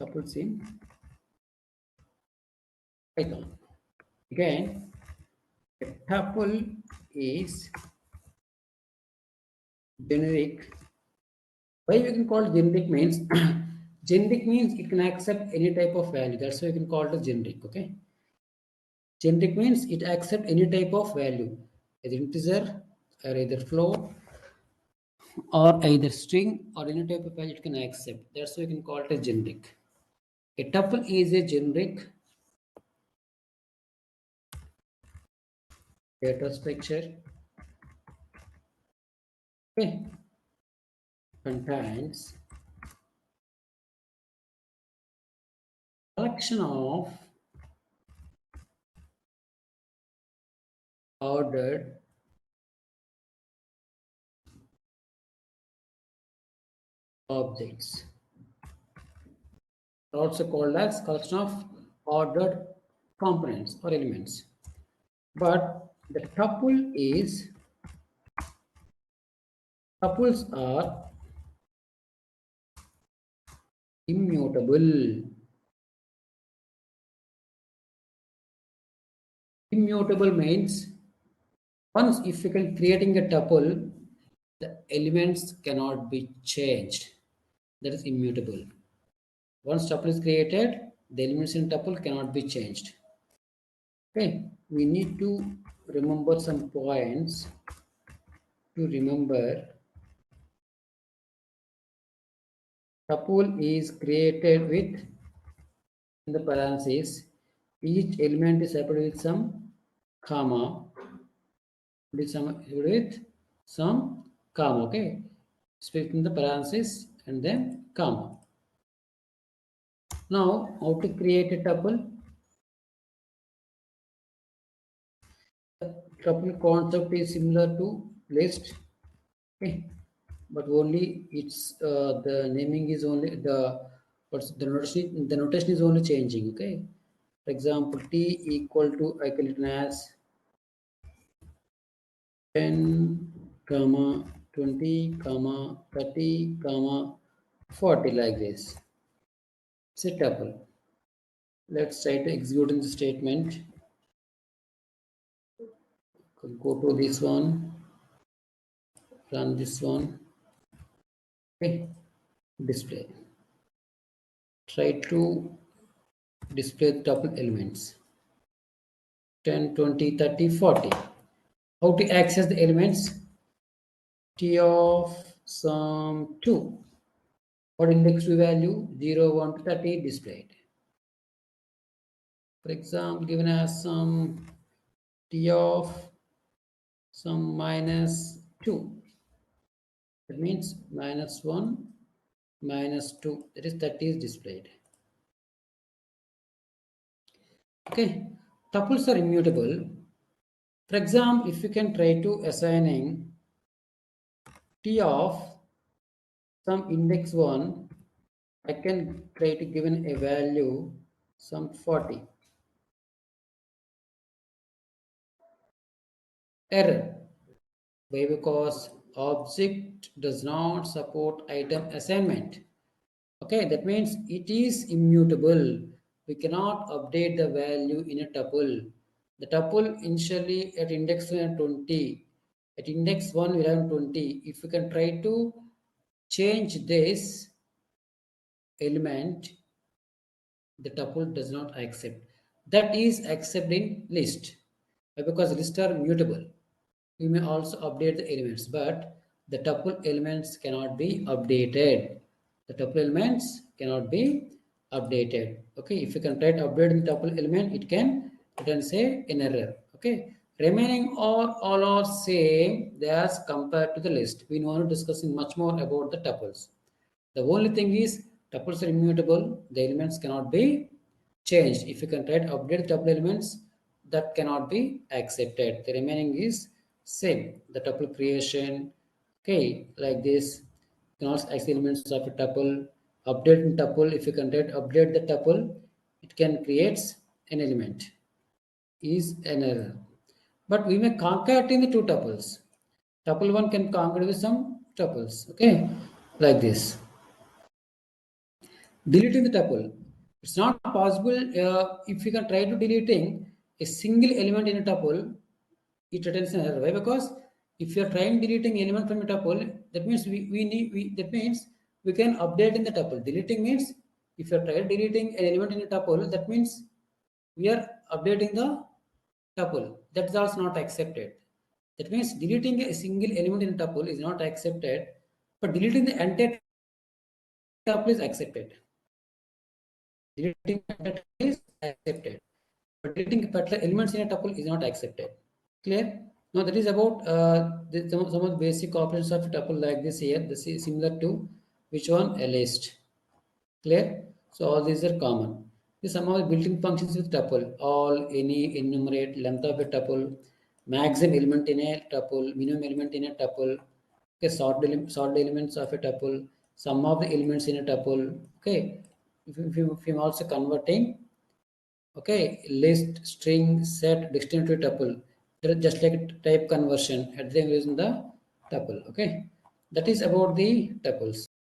Tuples in Python. Again, a tuple is generic. Why we can call it generic means generic means it can accept any type of value. That's why we can call it as generic. Okay. Generic means it accepts any type of value, either integer or either float or either string or any type of value it can accept. That's why we can call it as generic. A tuple is a generic data structure. Okay. Contains collection of ordered objects, also called as collection of ordered components or elements. But the tuples are immutable. Immutable means once if you can creating a tuple, the elements cannot be changed. That is immutable. Once tuple is created, the elements in tuple cannot be changed. Okay, we need to remember some points to remember. Tuple is created with in the parentheses. Each element is separated with some comma. With some comma. Okay, split in the parentheses and then comma. Now, how to create a tuple? The tuple concept is similar to list. Okay, but only it's the naming is only what's the notation is only changing. Okay, for example, t equal to I can written as 10 comma 20 comma 30 comma 40 like this. It's a tuple. Let's try to execute in the statement. Go to this one, run this one. Okay, display. Try to display the tuple elements 10, 20, 30, 40. How to access the elements? T of some 2. What index to value? 0, 1 to 30 displayed. For example, given as some T of some minus 2. That means minus 1, minus 2. That is 30 is displayed. Okay. Tuples are immutable. For example, if you can try to assigning T of some index 1, I can try to given a value some 40. Error. Why? Because object does not support item assignment. Okay, that means it is immutable. We cannot update the value in a tuple. The tuple initially at index 20. At index 1 we have 20. If we can try to change this element, the tuple does not accept. That is accepted in list. Because lists are mutable. We may also update the elements, but the tuple elements cannot be updated. The tuple elements cannot be updated. Okay, if you can try to update the tuple element, it can say an error. Okay, remaining all are same as compared to the list. We want to discussing much more about the tuples. The only thing is tuples are immutable. The elements cannot be changed. If you can try to update tuple elements, that cannot be accepted. The remaining is same. The tuple creation, okay, like this. You can also access elements of a tuple. Update in tuple. If you can try to update the tuple, it can create an element. Is an error. But we may concatenate the two tuples. Tuple one can concatenate with some tuples. Okay, like this. Deleting the tuple, it's not possible. If you can try to deleting a single element in a tuple, it returns an error. Why? Because if you are trying deleting element from a tuple, that means that means we can update in the tuple. Deleting means if you are trying deleting an element in a tuple, that means we are updating the tuple. That is also not accepted. That means deleting a single element in a tuple is not accepted, but deleting the entire tuple is accepted. Deleting a tuple is accepted, but deleting particular elements in a tuple is not accepted. Clear? Now that is about some of the basic operations of a tuple like this here. This is similar to which one? A list. Clear? So all these are common. The some of the built-in functions with tuple: all, any, enumerate, length of a tuple, maximum element in a tuple, minimum element in a tuple, okay, sort elements of a tuple, sum of the elements in a tuple. Okay, if you also converting, okay, list, string, set, dictionary to tuple. That is just like a type conversion at the using the tuple. Okay, that is about the tuples.